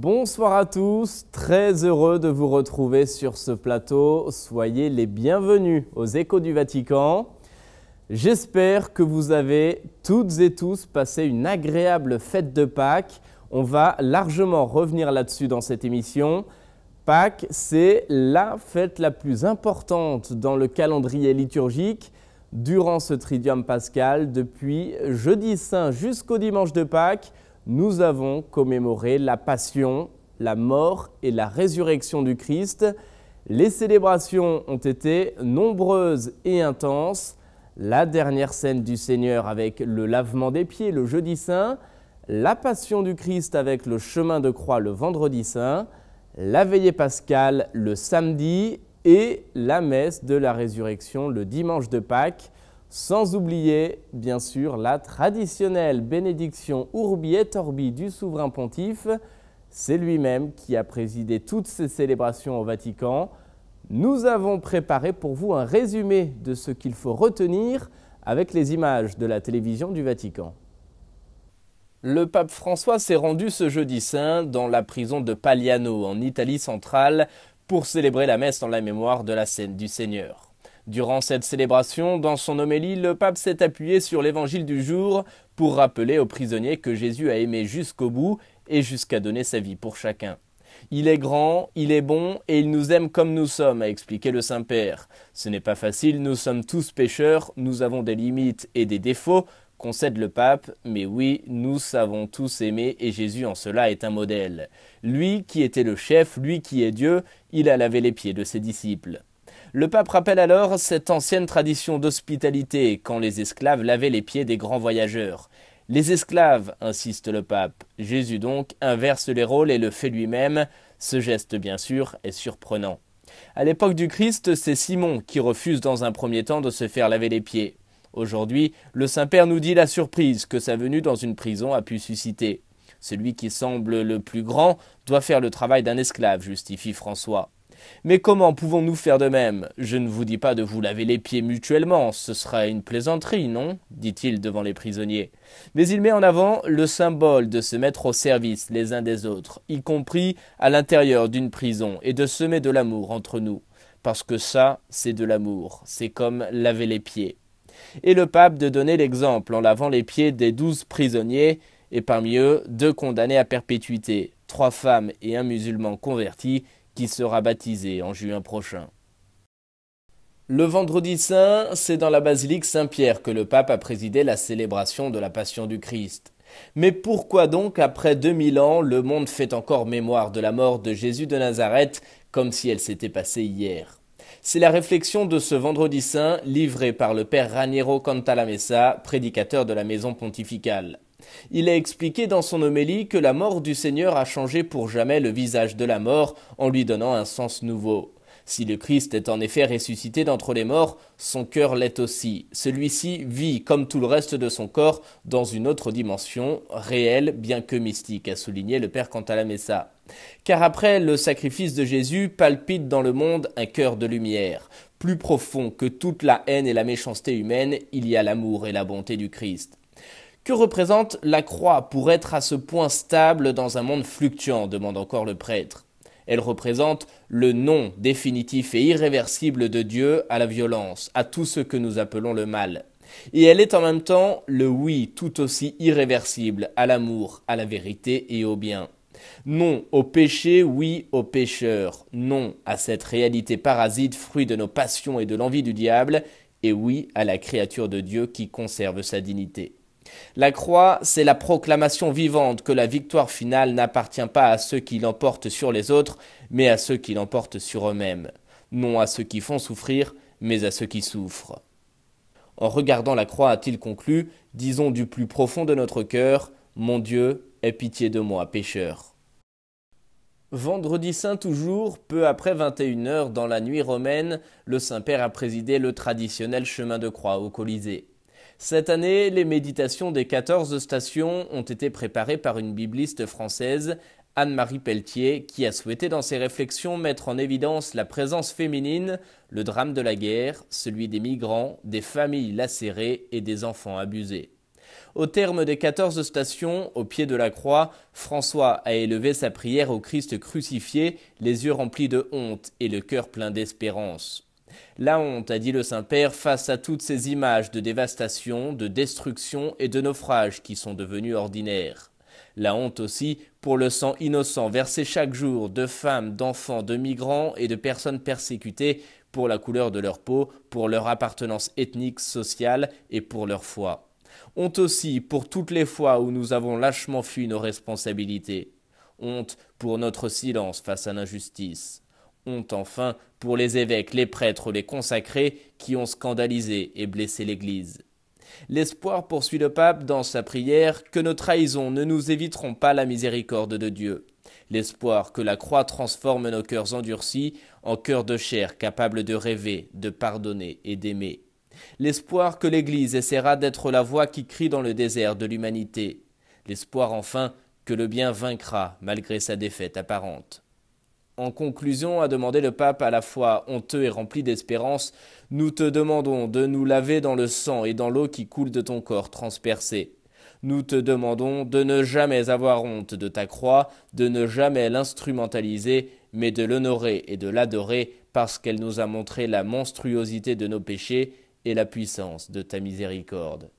Bonsoir à tous, très heureux de vous retrouver sur ce plateau. Soyez les bienvenus aux Échos du Vatican. J'espère que vous avez toutes et tous passé une agréable fête de Pâques. On va largement revenir là-dessus dans cette émission. Pâques, c'est la fête la plus importante dans le calendrier liturgique durant ce Triduum pascal. Depuis jeudi saint jusqu'au dimanche de Pâques, nous avons commémoré la passion, la mort et la résurrection du Christ. Les célébrations ont été nombreuses et intenses. La dernière scène du Seigneur avec le lavement des pieds le jeudi saint, la passion du Christ avec le chemin de croix le vendredi saint, la veillée pascale le samedi et la messe de la résurrection le dimanche de Pâques. Sans oublier, bien sûr, la traditionnelle bénédiction Urbi et Orbi du souverain pontife. C'est lui-même qui a présidé toutes ces célébrations au Vatican. Nous avons préparé pour vous un résumé de ce qu'il faut retenir avec les images de la télévision du Vatican. Le pape François s'est rendu ce jeudi saint dans la prison de Pagliano, en Italie centrale, pour célébrer la messe en la mémoire de la scène du Seigneur. Durant cette célébration, dans son homélie, le pape s'est appuyé sur l'évangile du jour pour rappeler aux prisonniers que Jésus a aimé jusqu'au bout et jusqu'à donner sa vie pour chacun. Il est grand, il est bon et il nous aime comme nous sommes, a expliqué le Saint-Père. Ce n'est pas facile, nous sommes tous pécheurs, nous avons des limites et des défauts, concède le pape, mais oui, nous savons tous aimer et Jésus en cela est un modèle. Lui qui était le chef, lui qui est Dieu, il a lavé les pieds de ses disciples. Le pape rappelle alors cette ancienne tradition d'hospitalité quand les esclaves lavaient les pieds des grands voyageurs. Les esclaves, insiste le pape. Jésus donc inverse les rôles et le fait lui-même. Ce geste, bien sûr, est surprenant. À l'époque du Christ, c'est Simon qui refuse dans un premier temps de se faire laver les pieds. Aujourd'hui, le Saint-Père nous dit la surprise que sa venue dans une prison a pu susciter. Celui qui semble le plus grand doit faire le travail d'un esclave, justifie François. Mais comment pouvons-nous faire de même? Je ne vous dis pas de vous laver les pieds mutuellement, ce sera une plaisanterie, non? Dit-il devant les prisonniers. Mais il met en avant le symbole de se mettre au service les uns des autres, y compris à l'intérieur d'une prison, et de semer de l'amour entre nous. Parce que ça, c'est de l'amour, c'est comme laver les pieds. Et le pape de donner l'exemple en lavant les pieds des 12 prisonniers, et parmi eux, 2 condamnés à perpétuité, 3 femmes et un musulman converti, qui sera baptisé en juin prochain. Le vendredi saint, c'est dans la basilique Saint-Pierre que le pape a présidé la célébration de la Passion du Christ. Mais pourquoi donc, après 2000 ans, le monde fait encore mémoire de la mort de Jésus de Nazareth comme si elle s'était passée hier? C'est la réflexion de ce vendredi saint livrée par le père Raniero Cantalamessa, prédicateur de la maison pontificale. Il a expliqué dans son homélie que la mort du Seigneur a changé pour jamais le visage de la mort en lui donnant un sens nouveau. Si le Christ est en effet ressuscité d'entre les morts, son cœur l'est aussi. Celui-ci vit, comme tout le reste de son corps, dans une autre dimension, réelle bien que mystique, a souligné le père Cantalamessa. Car après le sacrifice de Jésus palpite dans le monde un cœur de lumière. Plus profond que toute la haine et la méchanceté humaine, il y a l'amour et la bonté du Christ. Que représente la croix pour être à ce point stable dans un monde fluctuant, demande encore le prêtre. Elle représente le non définitif et irréversible de Dieu à la violence, à tout ce que nous appelons le mal. Et elle est en même temps le oui tout aussi irréversible à l'amour, à la vérité et au bien. Non au péché, oui aux pécheurs. Non à cette réalité parasite, fruit de nos passions et de l'envie du diable, et oui à la créature de Dieu qui conserve sa dignité. La croix, c'est la proclamation vivante que la victoire finale n'appartient pas à ceux qui l'emportent sur les autres, mais à ceux qui l'emportent sur eux-mêmes. Non à ceux qui font souffrir, mais à ceux qui souffrent. En regardant la croix, a-t-il conclu, disons du plus profond de notre cœur, « Mon Dieu, aie pitié de moi, pécheur ». Vendredi saint toujours, peu après 21h, dans la nuit romaine, le Saint-Père a présidé le traditionnel chemin de croix au Colisée. Cette année, les méditations des 14 stations ont été préparées par une bibliste française, Anne-Marie Pelletier, qui a souhaité dans ses réflexions mettre en évidence la présence féminine, le drame de la guerre, celui des migrants, des familles lacérées et des enfants abusés. Au terme des 14 stations, au pied de la croix, François a élevé sa prière au Christ crucifié, les yeux remplis de honte et le cœur plein d'espérance. La honte, a dit le Saint-Père, face à toutes ces images de dévastation, de destruction et de naufrage qui sont devenues ordinaires. La honte aussi pour le sang innocent versé chaque jour de femmes, d'enfants, de migrants et de personnes persécutées pour la couleur de leur peau, pour leur appartenance ethnique, sociale et pour leur foi. Honte aussi pour toutes les fois où nous avons lâchement fui nos responsabilités. Honte pour notre silence face à l'injustice. Honte enfin pour les évêques, les prêtres, les consacrés qui ont scandalisé et blessé l'Église. L'espoir, poursuit le pape dans sa prière, que nos trahisons ne nous éviteront pas la miséricorde de Dieu. L'espoir que la croix transforme nos cœurs endurcis en cœurs de chair capables de rêver, de pardonner et d'aimer. L'espoir que l'Église essaiera d'être la voix qui crie dans le désert de l'humanité. L'espoir enfin que le bien vaincra malgré sa défaite apparente. En conclusion, a demandé le pape à la fois honteux et rempli d'espérance, nous te demandons de nous laver dans le sang et dans l'eau qui coule de ton corps transpercé. Nous te demandons de ne jamais avoir honte de ta croix, de ne jamais l'instrumentaliser, mais de l'honorer et de l'adorer parce qu'elle nous a montré la monstruosité de nos péchés et la puissance de ta miséricorde.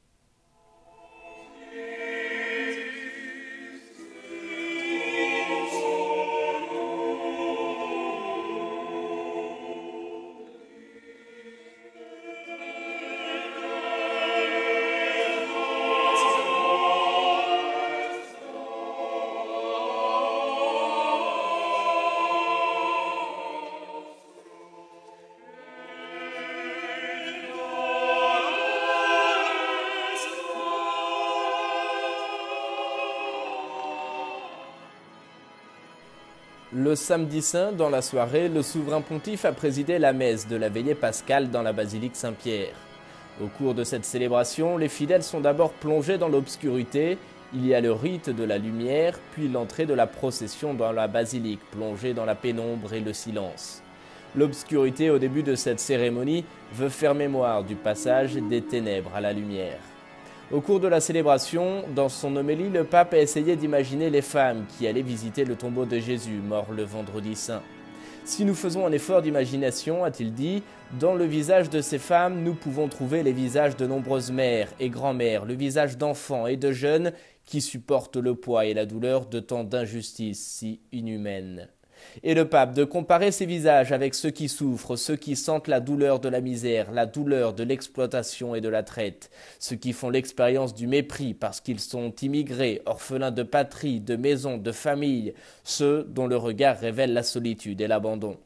Le samedi saint, dans la soirée, le souverain pontife a présidé la messe de la veillée pascale dans la basilique Saint-Pierre. Au cours de cette célébration, les fidèles sont d'abord plongés dans l'obscurité. Il y a le rite de la lumière, puis l'entrée de la procession dans la basilique, plongée dans la pénombre et le silence. L'obscurité au début de cette cérémonie veut faire mémoire du passage des ténèbres à la lumière. Au cours de la célébration, dans son homélie, le pape a essayé d'imaginer les femmes qui allaient visiter le tombeau de Jésus, mort le vendredi saint. Si nous faisons un effort d'imagination, a-t-il dit, dans le visage de ces femmes, nous pouvons trouver les visages de nombreuses mères et grand-mères, le visage d'enfants et de jeunes qui supportent le poids et la douleur de tant d'injustices si inhumaines. Et le pape de comparer ces visages avec ceux qui souffrent, ceux qui sentent la douleur de la misère, la douleur de l'exploitation et de la traite, ceux qui font l'expérience du mépris parce qu'ils sont immigrés, orphelins de patrie, de maison, de famille, ceux dont le regard révèle la solitude et l'abandon.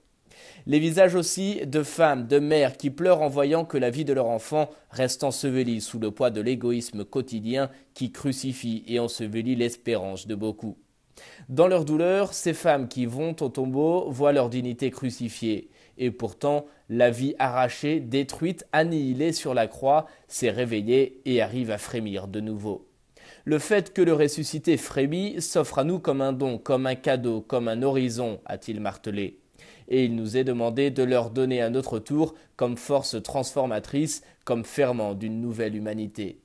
Les visages aussi de femmes, de mères qui pleurent en voyant que la vie de leur enfant reste ensevelie sous le poids de l'égoïsme quotidien qui crucifie et ensevelit l'espérance de beaucoup. Dans leur douleur, ces femmes qui vont au tombeau voient leur dignité crucifiée. Et pourtant, la vie arrachée, détruite, annihilée sur la croix, s'est réveillée et arrive à frémir de nouveau. Le fait que le ressuscité frémit s'offre à nous comme un don, comme un cadeau, comme un horizon, a-t-il martelé. Et il nous est demandé de leur donner à notre tour comme force transformatrice, comme ferment d'une nouvelle humanité.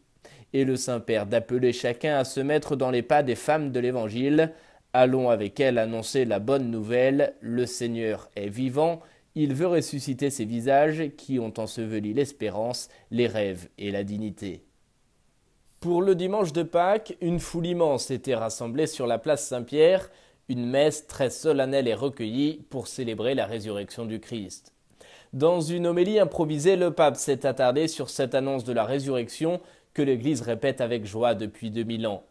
Et le Saint-Père d'appeler chacun à se mettre dans les pas des femmes de l'Évangile. Allons avec elles annoncer la bonne nouvelle, le Seigneur est vivant, il veut ressusciter ces visages qui ont enseveli l'espérance, les rêves et la dignité. Pour le dimanche de Pâques, une foule immense était rassemblée sur la place Saint-Pierre, une messe très solennelle et recueillie pour célébrer la résurrection du Christ. Dans une homélie improvisée, le pape s'est attardé sur cette annonce de la résurrection que l'Église répète avec joie depuis 2000 ans.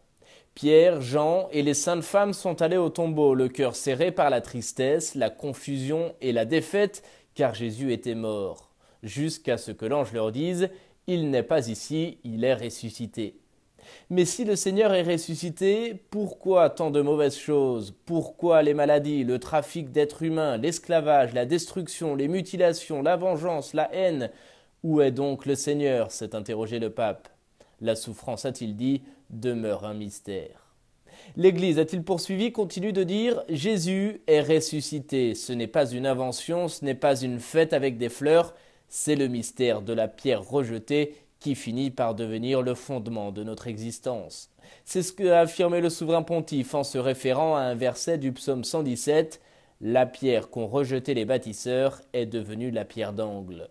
Pierre, Jean et les saintes femmes sont allés au tombeau, le cœur serré par la tristesse, la confusion et la défaite, car Jésus était mort, jusqu'à ce que l'ange leur dise « Il n'est pas ici, il est ressuscité ». Mais si le Seigneur est ressuscité, pourquoi tant de mauvaises choses? Pourquoi les maladies, le trafic d'êtres humains, l'esclavage, la destruction, les mutilations, la vengeance, la haine? Où est donc le Seigneur? S'est interrogé le pape. La souffrance, a-t-il dit, demeure un mystère. L'Église, a-t-il poursuivi, continue de dire « Jésus est ressuscité. Ce n'est pas une invention, ce n'est pas une fête avec des fleurs, c'est le mystère de la pierre rejetée qui finit par devenir le fondement de notre existence. C'est ce qu'a affirmé le souverain pontife en se référant à un verset du psaume 117 « La pierre qu'ont rejetée les bâtisseurs est devenue la pierre d'angle ».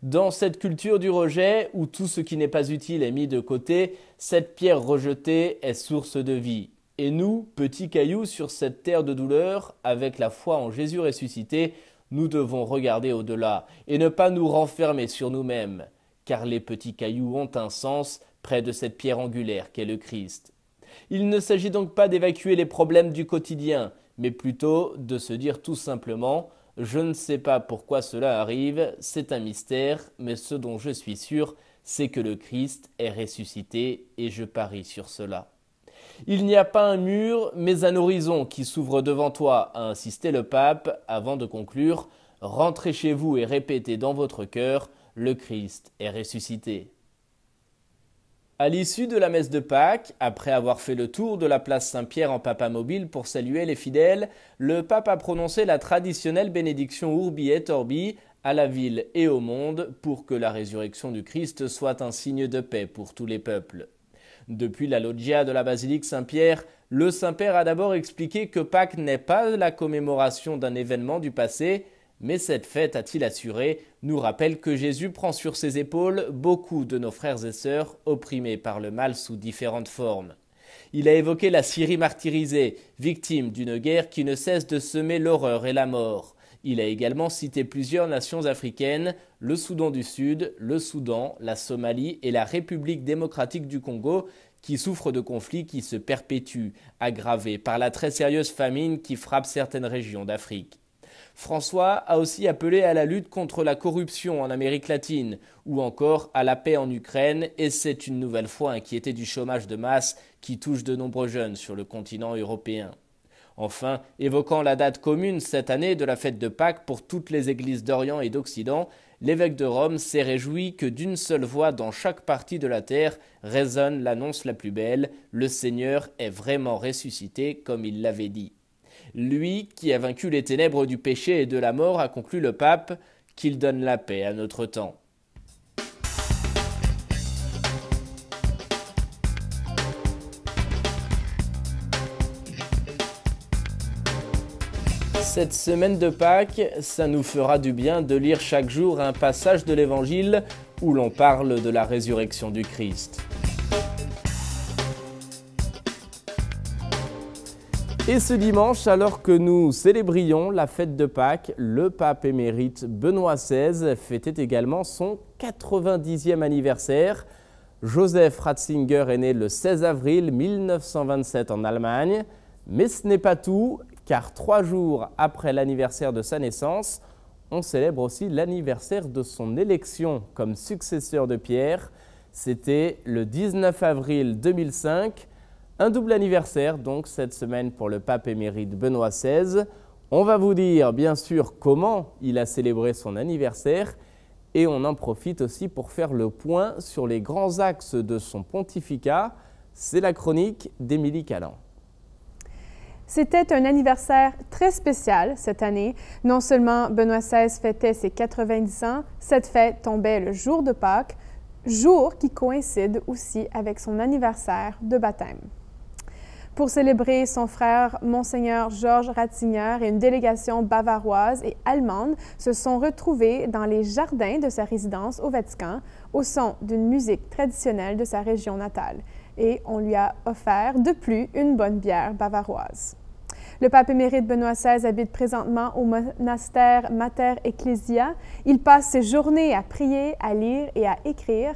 Dans cette culture du rejet, où tout ce qui n'est pas utile est mis de côté, cette pierre rejetée est source de vie. Et nous, petits cailloux sur cette terre de douleur, avec la foi en Jésus ressuscité, nous devons regarder au-delà et ne pas nous renfermer sur nous-mêmes, car les petits cailloux ont un sens près de cette pierre angulaire qu'est le Christ. Il ne s'agit donc pas d'évacuer les problèmes du quotidien, mais plutôt de se dire tout simplement « Je ne sais pas pourquoi cela arrive, c'est un mystère, mais ce dont je suis sûr, c'est que le Christ est ressuscité et je parie sur cela. » Il n'y a pas un mur, mais un horizon qui s'ouvre devant toi, a insisté le pape, avant de conclure « Rentrez chez vous et répétez dans votre cœur, le Christ est ressuscité. » À l'issue de la messe de Pâques, après avoir fait le tour de la place Saint-Pierre en papamobile pour saluer les fidèles, le pape a prononcé la traditionnelle bénédiction Urbi et Orbi à la ville et au monde pour que la résurrection du Christ soit un signe de paix pour tous les peuples. Depuis la loggia de la basilique Saint-Pierre, le Saint-Père a d'abord expliqué que Pâques n'est pas la commémoration d'un événement du passé, mais cette fête, a-t-il assuré, nous rappelle que Jésus prend sur ses épaules beaucoup de nos frères et sœurs opprimés par le mal sous différentes formes. Il a évoqué la Syrie martyrisée, victime d'une guerre qui ne cesse de semer l'horreur et la mort. Il a également cité plusieurs nations africaines, le Soudan du Sud, le Soudan, la Somalie et la République démocratique du Congo, qui souffrent de conflits qui se perpétuent, aggravés par la très sérieuse famine qui frappe certaines régions d'Afrique. François a aussi appelé à la lutte contre la corruption en Amérique latine ou encore à la paix en Ukraine et s'est une nouvelle fois inquiété du chômage de masse qui touche de nombreux jeunes sur le continent européen. Enfin, évoquant la date commune cette année de la fête de Pâques pour toutes les églises d'Orient et d'Occident, l'évêque de Rome s'est réjoui que d'une seule voix dans chaque partie de la terre résonne l'annonce la plus belle, le Seigneur est vraiment ressuscité comme il l'avait dit. Lui, qui a vaincu les ténèbres du péché et de la mort, a conclu le pape, qu'il donne la paix à notre temps. Cette semaine de Pâques, ça nous fera du bien de lire chaque jour un passage de l'Évangile où l'on parle de la résurrection du Christ. Et ce dimanche, alors que nous célébrions la fête de Pâques, le pape émérite Benoît XVI fêtait également son 90e anniversaire. Joseph Ratzinger est né le 16 avril 1927 en Allemagne. Mais ce n'est pas tout, car 3 jours après l'anniversaire de sa naissance, on célèbre aussi l'anniversaire de son élection comme successeur de Pierre. C'était le 19 avril 2005. Un double anniversaire donc cette semaine pour le pape émérite Benoît XVI. On va vous dire bien sûr comment il a célébré son anniversaire et on en profite aussi pour faire le point sur les grands axes de son pontificat. C'est la chronique d'Émilie Callan. C'était un anniversaire très spécial cette année. Non seulement Benoît XVI fêtait ses 90 ans, cette fête tombait le jour de Pâques, jour qui coïncide aussi avec son anniversaire de baptême. Pour célébrer son frère, Monseigneur Georges Ratzinger et une délégation bavaroise et allemande se sont retrouvés dans les jardins de sa résidence au Vatican au son d'une musique traditionnelle de sa région natale. Et on lui a offert de plus une bonne bière bavaroise. Le pape émérite Benoît XVI habite présentement au monastère Mater Ecclesia. Il passe ses journées à prier, à lire et à écrire.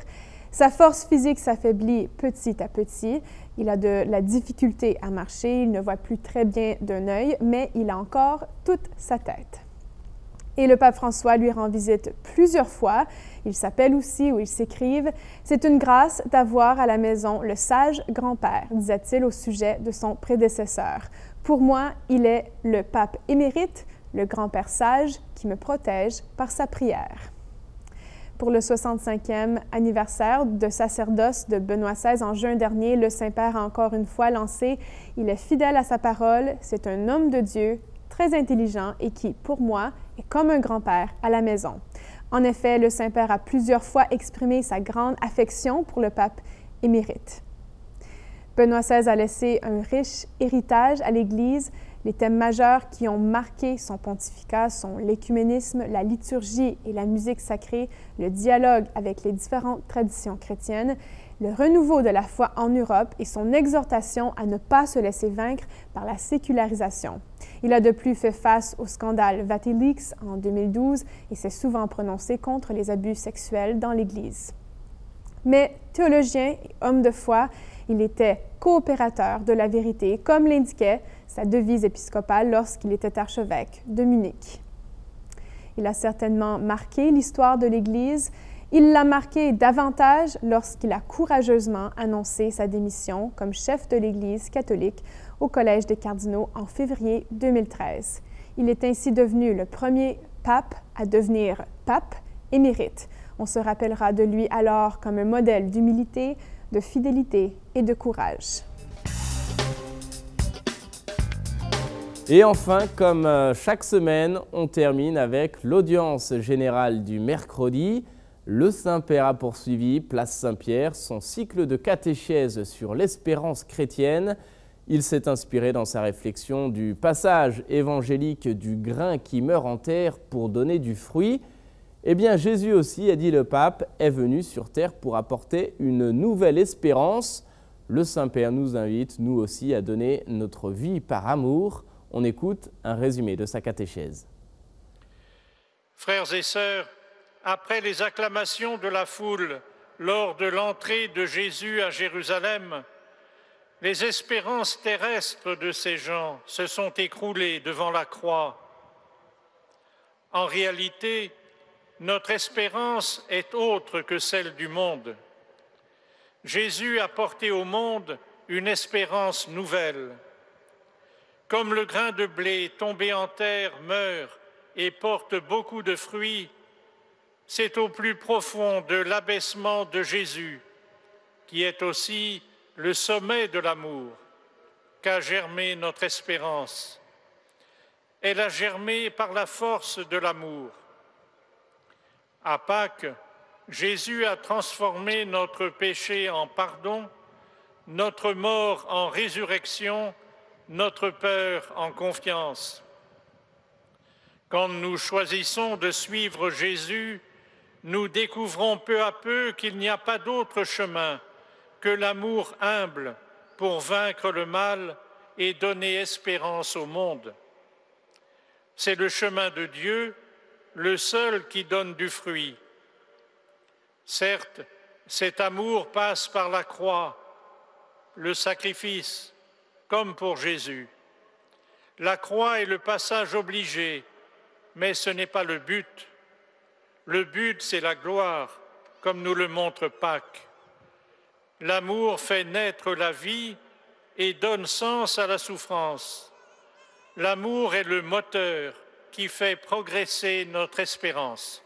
Sa force physique s'affaiblit petit à petit. Il a de la difficulté à marcher, il ne voit plus très bien d'un œil, mais il a encore toute sa tête. Et le pape François lui rend visite plusieurs fois. Il s'appelle aussi ou ils s'écrivent. C'est une grâce d'avoir à la maison le sage grand-père, disait-il au sujet de son prédécesseur. Pour moi, il est le pape émérite, le grand-père sage qui me protège par sa prière. Pour le 65e anniversaire de sacerdoce de Benoît XVI en juin dernier, le Saint-Père a encore une fois lancé « Il est fidèle à sa parole, c'est un homme de Dieu, très intelligent et qui, pour moi, est comme un grand-père à la maison. » En effet, le Saint-Père a plusieurs fois exprimé sa grande affection pour le pape émérite. Benoît XVI a laissé un riche héritage à l'Église. Les thèmes majeurs qui ont marqué son pontificat sont l'écuménisme, la liturgie et la musique sacrée, le dialogue avec les différentes traditions chrétiennes, le renouveau de la foi en Europe et son exhortation à ne pas se laisser vaincre par la sécularisation. Il a de plus fait face au scandale Vatilix en 2012 et s'est souvent prononcé contre les abus sexuels dans l'Église. Mais théologien et homme de foi, il était coopérateur de la vérité, comme l'indiquait sa devise épiscopale lorsqu'il était archevêque de Munich. Il a certainement marqué l'histoire de l'Église. Il l'a marqué davantage lorsqu'il a courageusement annoncé sa démission comme chef de l'Église catholique au Collège des cardinaux en février 2013. Il est ainsi devenu le premier pape à devenir pape émérite. On se rappellera de lui alors comme un modèle d'humilité, de fidélité et de courage. Et enfin, comme chaque semaine, on termine avec l'audience générale du mercredi. Le Saint-Père a poursuivi, place Saint-Pierre, son cycle de catéchèse sur l'espérance chrétienne. Il s'est inspiré dans sa réflexion du passage évangélique du grain qui meurt en terre pour donner du fruit. Eh bien, Jésus aussi, a dit le pape, est venu sur terre pour apporter une nouvelle espérance. Le Saint-Père nous invite, nous aussi, à donner notre vie par amour. On écoute un résumé de sa catéchèse. Frères et sœurs, après les acclamations de la foule lors de l'entrée de Jésus à Jérusalem, les espérances terrestres de ces gens se sont écroulées devant la croix. En réalité, notre espérance est autre que celle du monde. Jésus a porté au monde une espérance nouvelle. Comme le grain de blé tombé en terre meurt et porte beaucoup de fruits, c'est au plus profond de l'abaissement de Jésus, qui est aussi le sommet de l'amour, qu'a germé notre espérance. Elle a germé par la force de l'amour. À Pâques, Jésus a transformé notre péché en pardon, notre mort en résurrection, notre peur en confiance. Quand nous choisissons de suivre Jésus, nous découvrons peu à peu qu'il n'y a pas d'autre chemin que l'amour humble pour vaincre le mal et donner espérance au monde. C'est le chemin de Dieu, le seul qui donne du fruit. Certes, cet amour passe par la croix, le sacrifice, comme pour Jésus. La croix est le passage obligé, mais ce n'est pas le but. Le but, c'est la gloire, comme nous le montre Pâques. L'amour fait naître la vie et donne sens à la souffrance. L'amour est le moteur qui fait progresser notre espérance.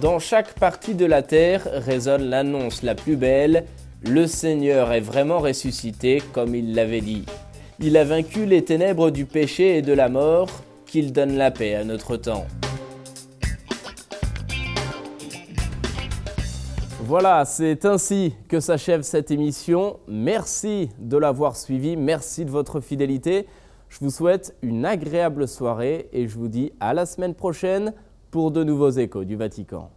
Dans chaque partie de la terre résonne l'annonce la plus belle. Le Seigneur est vraiment ressuscité comme il l'avait dit. Il a vaincu les ténèbres du péché et de la mort, qu'il donne la paix à notre temps. Voilà, c'est ainsi que s'achève cette émission. Merci de l'avoir suivi, merci de votre fidélité. Je vous souhaite une agréable soirée et je vous dis à la semaine prochaine pour de nouveaux échos du Vatican.